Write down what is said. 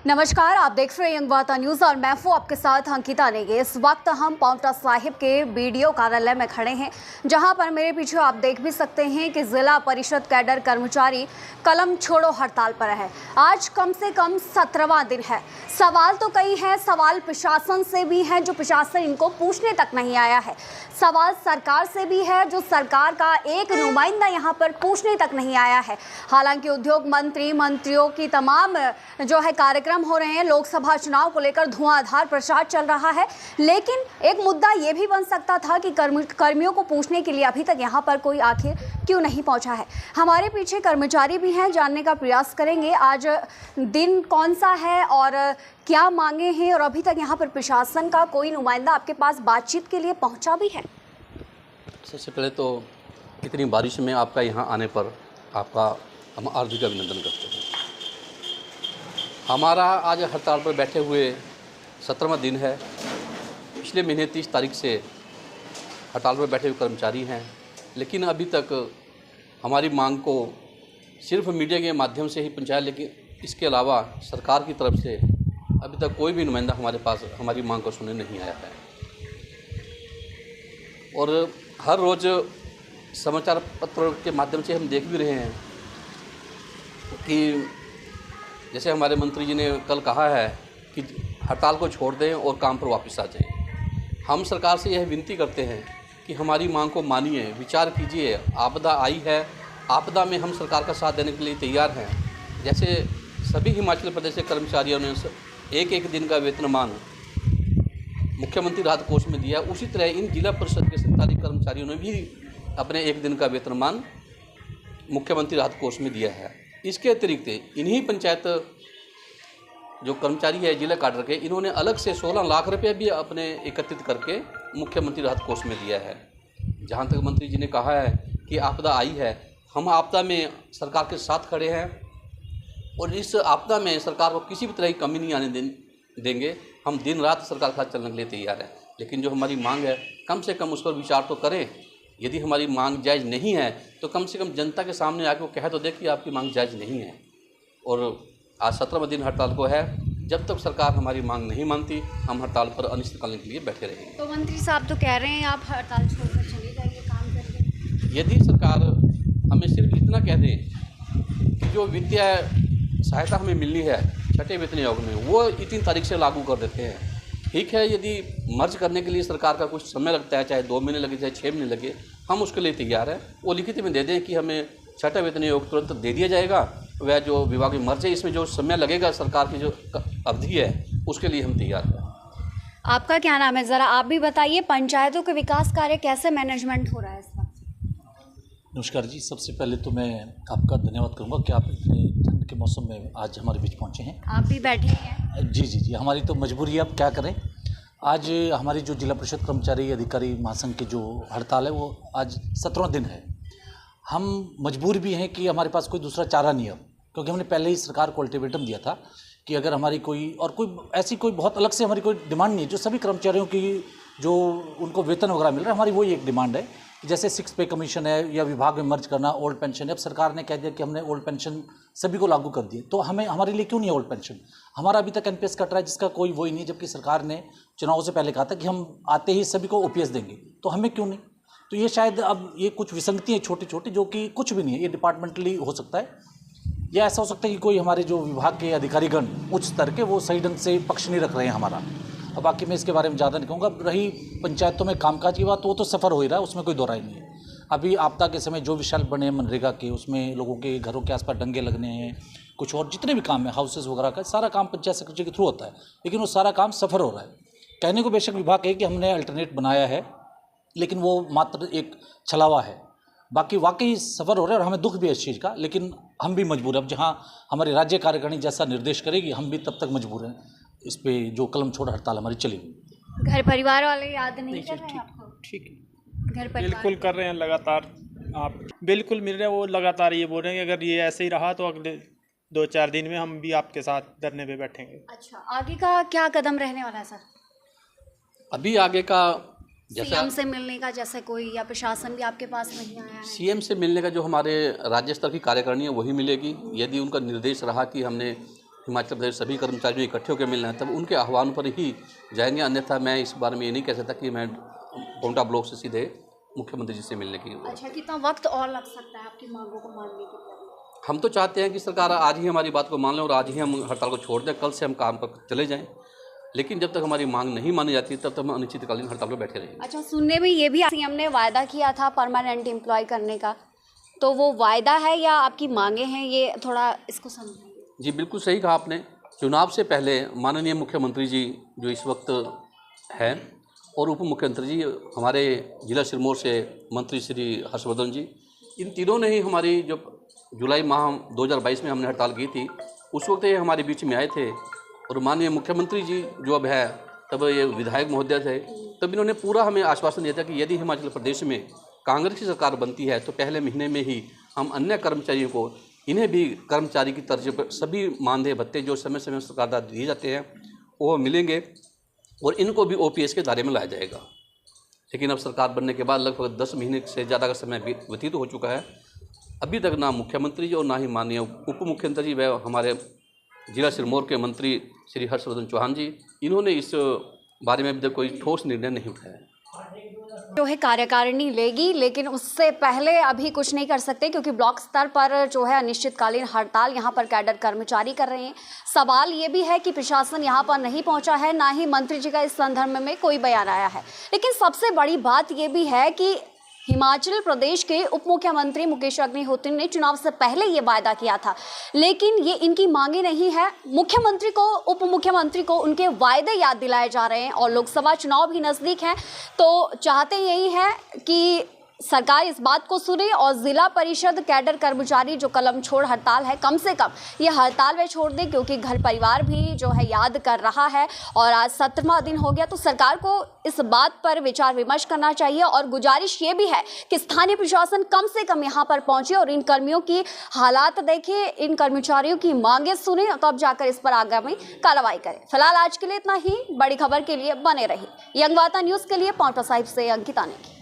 नमस्कार, आप देख रहे हैं यंग वार्ता न्यूज और मैं हूं आपके साथ अंकिता नेगी। इस वक्त हम पांवटा साहिब के बीडीओ कार्यालय में खड़े हैं, जहां पर मेरे पीछे आप देख भी सकते हैं कि जिला परिषद कैडर कर्मचारी कलम छोड़ो हड़ताल पर है। आज कम से कम 17वां दिन है। सवाल तो कई हैं, सवाल प्रशासन से भी हैं, जो प्रशासन इनको पूछने तक नहीं आया है। सवाल सरकार से भी है, जो सरकार का एक नुमाइंदा यहाँ पर पूछने तक नहीं आया है। हालांकि उद्योग मंत्रियों की तमाम जो है कार्यक्रम हो रहे हैं, लोकसभा चुनाव को लेकर धुआंधार प्रचार चल रहा है, लेकिन एक मुद्दा ये भी बन सकता था कि कर्मियों को पूछने के लिए अभी तक यहाँ पर कोई आखिर क्यों नहीं पहुँचा है। हमारे पीछे कर्मचारी भी हैं, जानने का प्रयास करेंगे आज दिन कौन सा है और क्या मांगे हैं, और अभी तक यहाँ पर प्रशासन का कोई नुमाइंदा आपके पास बातचीत के लिए पहुँचा भी है। सबसे पहले तो इतनी बारिश में आपका यहाँ आने पर आपका हम हार्दिक अभिनंदन करते हैं। हमारा आज हड़ताल पर बैठे हुए 17वां दिन है। पिछले महीने 30 तारीख से हड़ताल पर बैठे हुए कर्मचारी हैं, लेकिन अभी तक हमारी मांग को सिर्फ मीडिया के माध्यम से ही पहुंचाया, लेकिन इसके अलावा सरकार की तरफ से अभी तक कोई भी नुमाइंदा हमारे पास हमारी मांग को सुनने नहीं आया है। और हर रोज़ समाचार पत्र के माध्यम से हम देख भी रहे हैं कि जैसे हमारे मंत्री जी ने कल कहा है कि हड़ताल को छोड़ दें और काम पर वापस आ जाएं। हम सरकार से यह विनती करते हैं कि हमारी मांग को मानिए, विचार कीजिए। आपदा आई है, आपदा में हम सरकार का साथ देने के लिए तैयार हैं। जैसे सभी हिमाचल प्रदेश के कर्मचारियों ने एक दिन का वेतनमान मुख्यमंत्री राहत कोष में दिया, उसी तरह इन जिला परिषद के सरकारी कर्मचारियों ने भी अपने एक दिन का वेतनमान मुख्यमंत्री राहत कोष में दिया है। इसके अतिरिक्त इन्हीं पंचायत जो कर्मचारी है जिला काडर के, इन्होंने अलग से 16 लाख रुपए भी अपने एकत्रित करके मुख्यमंत्री राहत कोष में दिया है। जहां तक मंत्री जी ने कहा है कि आपदा आई है, हम आपदा में सरकार के साथ खड़े हैं और इस आपदा में सरकार को किसी भी तरह की कमी नहीं आने देंगे। हम दिन रात सरकार के साथ चलने के लिए तैयार हैं, लेकिन जो हमारी मांग है कम से कम उस पर विचार तो करें। यदि हमारी मांग जायज़ नहीं है तो कम से कम जनता के सामने आके वो कह तो दे कि आपकी मांग जायज़ नहीं है। और आज 17वां दिन हड़ताल को है। जब तक सरकार हमारी मांग नहीं मानती, हम हड़ताल पर अनिश्चितकाल के लिए बैठे रहेंगे। तो मंत्री साहब तो कह रहे हैं आप हड़ताल छोड़कर चले जाइए काम करके। यदि सरकार हमें सिर्फ इतना कह दे कि जो वित्तीय सहायता हमें मिलनी है छठे वेतन आयोग में, वो 3 तारीख से लागू कर देते हैं, ठीक है। यदि मर्ज करने के लिए सरकार का कुछ समय लगता है, चाहे 2 महीने लगे चाहे 6 महीने लगे, हम उसके लिए तैयार हैं। वो लिखित में दे दें कि हमें छठा वेतन आयोग तुरंत दे दिया जाएगा। वह जो विभाग में मर्ज है, इसमें जो समय लगेगा सरकार की जो अवधि है, उसके लिए हम तैयार हैं। आपका क्या नाम है, ज़रा आप भी बताइए, पंचायतों के विकास कार्य कैसे मैनेजमेंट हो रहा है इस वक्त? नमस्कार जी, सबसे पहले तो मैं आपका धन्यवाद करूंगा कि आप इतने ठंड के मौसम में आज हमारे बीच पहुंचे हैं। आप भी बैठे हैं। जी, हमारी तो मजबूरी है, अब क्या करें। आज हमारी जो जिला परिषद कर्मचारी अधिकारी महासंघ की जो हड़ताल है, वो आज 17वां दिन है। हम मजबूर भी हैं कि हमारे पास कोई दूसरा चारा नहीं है, क्योंकि हमने पहले ही सरकार को अल्टीमेटम दिया था कि अगर हमारी कोई ऐसी कोई बहुत अलग से हमारी कोई डिमांड नहीं है। जो सभी कर्मचारियों की जो उनको वेतन वगैरह मिल रहा है, हमारी वही एक डिमांड है। जैसे 6 पे कमीशन है या विभाग में मर्ज करना, ओल्ड पेंशन है। अब सरकार ने कह दिया कि हमने ओल्ड पेंशन सभी को लागू कर दिए, तो हमारे लिए क्यों नहीं है ओल्ड पेंशन? हमारा अभी तक एनपीएस कट रहा है, जिसका कोई वही नहीं है, जबकि सरकार ने चुनाव से पहले कहा था कि हम आते ही सभी को ओपीएस देंगे, तो हमें क्यों नहीं? तो ये शायद अब ये कुछ विसंगतियाँ छोटी छोटी, जो कि कुछ भी नहीं है, ये डिपार्टमेंटली हो सकता है, या ऐसा हो सकता है कि कोई हमारे जो विभाग के अधिकारीगण उच्च स्तर के वो सही ढंग से पक्ष नहीं रख रहे हैं हमारा। अब बाकी मैं इसके बारे में ज़्यादा नहीं कहूँगा। रही पंचायतों में कामकाज की बात, तो वो तो सफ़र हो ही रहा है, उसमें कोई दो राय नहीं है। अभी आपदा के समय जो विशाल बने मनरेगा के, उसमें लोगों के घरों के आसपास डंगे लगने हैं, कुछ और जितने भी काम है हाउसेस वगैरह का, सारा काम पंचायत सेक्रेटरी के थ्रू होता है, लेकिन वो सारा काम सफ़र हो रहा है। कहने को बेशक विभाग है कि हमने अल्टरनेट बनाया है, लेकिन वो मात्र एक छलावा है। बाकी वाकई सफ़र हो रहा है और हमें दुख भी है इस चीज़ का, लेकिन हम भी मजबूर हैं। अब जहाँ हमारी राज्य कार्यकारिणी जैसा निर्देश करेगी, हम भी तब तक मजबूर हैं इस पे जो कलम छोड़ हड़ताल हमारी चलेगी। घर परिवार वाले याद नहीं कर रहे हैं आपको? ठीक है, घर परिवार बिल्कुल कर रहे हैं लगातार। आप बिल्कुल मिल रहे हैं, वो लगातार ये बोल रहे हैं कि अगर ये ऐसे ही रहा तो अगले 2-4 दिन में हम भी आपके साथ धरने पे बैठेंगे। अच्छा, आगे का क्या कदम रहने वाला है सर? अभी आगे का जैसा सीएम से मिलने का जैसे कोई, या प्रशासन भी आपके पास नहीं आया है? सीएम से मिलने का जो हमारे राज्य स्तर की कार्यकारिणी है वही मिलेगी। यदि उनका निर्देश रहा कि हमने हिमाचल प्रदेश सभी कर्मचारियों इकट्ठे होकर मिलना है, तब उनके आह्वान पर ही जाएंगे। अन्यथा मैं इस बारे में ये नहीं कह सकता कि मैं पांवटा ब्लॉक से सीधे मुख्यमंत्री जी से मिलने की। अच्छा, कितना वक्त और लग सकता है आपकी मांगों को मानने के लिए? हम तो चाहते हैं कि सरकार आज ही हमारी बात को मान लें और आज ही हम हड़ताल को छोड़ दें, कल से हम काम पर चले जाएं। लेकिन जब तक हमारी मांग नहीं मानी जाती तब तक हम अनिश्चितकालीन हड़ताल पर बैठे रहेंगे। अच्छा, सुनने में ये भी सीएम ने वायदा किया था परमानेंट एम्प्लॉय करने का, तो वो वायदा है या आपकी मांगे हैं, ये थोड़ा इसको समझाइए। जी बिल्कुल सही कहा आपने। चुनाव से पहले माननीय मुख्यमंत्री जी जो इस वक्त हैं और उप मुख्यमंत्री जी हमारे जिला सिरमौर से मंत्री श्री हर्षवर्धन जी, इन तीनों ने ही हमारी जो जुलाई माह 2022 में हमने हड़ताल की थी, उस वक्त ये हमारे बीच में आए थे। और माननीय मुख्यमंत्री जी जो अब है, तब ये विधायक महोदय थे, तब इन्होंने पूरा हमें आश्वासन दिया था कि यदि हिमाचल प्रदेश में कांग्रेस की सरकार बनती है तो पहले महीने में ही हम अन्य कर्मचारियों को, इन्हें भी कर्मचारी की तर्ज पर सभी मानदेय भत्ते जो समय समय सरकार द्वारा दिए जाते हैं वो मिलेंगे और इनको भी OPS के दायरे में लाया जाएगा। लेकिन अब सरकार बनने के बाद लगभग 10 महीने से ज़्यादा का समय व्यतीत हो चुका है, अभी तक ना मुख्यमंत्री जी और ना ही माननीय उप मुख्यमंत्री व हमारे जिला सिरमौर के मंत्री श्री हर्षवर्धन चौहान जी, इन्होंने इस बारे में अभी तक कोई ठोस निर्णय नहीं उठाया। जो है कार्यकारिणी लेगी, लेकिन उससे पहले अभी कुछ नहीं कर सकते क्योंकि ब्लॉक स्तर पर जो है अनिश्चितकालीन हड़ताल यहाँ पर कैडर कर्मचारी कर रहे हैं। सवाल ये भी है कि प्रशासन यहाँ पर नहीं पहुँचा है, ना ही मंत्री जी का इस संदर्भ में कोई बयान आया है। लेकिन सबसे बड़ी बात ये भी है कि हिमाचल प्रदेश के उप मुख्यमंत्री मुकेश अग्निहोत्री ने चुनाव से पहले ये वायदा किया था, लेकिन ये इनकी मांगे नहीं है। मुख्यमंत्री को, उप मुख्यमंत्री को उनके वायदे याद दिलाए जा रहे हैं और लोकसभा चुनाव भी नज़दीक हैं, तो चाहते यही है कि सरकार इस बात को सुने और जिला परिषद कैडर कर्मचारी जो कलम छोड़ हड़ताल है, कम से कम ये हड़ताल वे छोड़ दें, क्योंकि घर परिवार भी जो है याद कर रहा है और आज 17वां दिन हो गया। तो सरकार को इस बात पर विचार विमर्श करना चाहिए और गुजारिश ये भी है कि स्थानीय प्रशासन कम से कम यहाँ पर पहुंचे और इन कर्मियों की हालात देखे, इन कर्मचारियों की मांगे सुने, तब जाकर इस पर आगामी कार्रवाई करें। फिलहाल आज के लिए इतना ही। बड़ी खबर के लिए बने रहिए यंग वार्ता न्यूज़ के लिए पांवटा साहिब से अंकिता नेगी।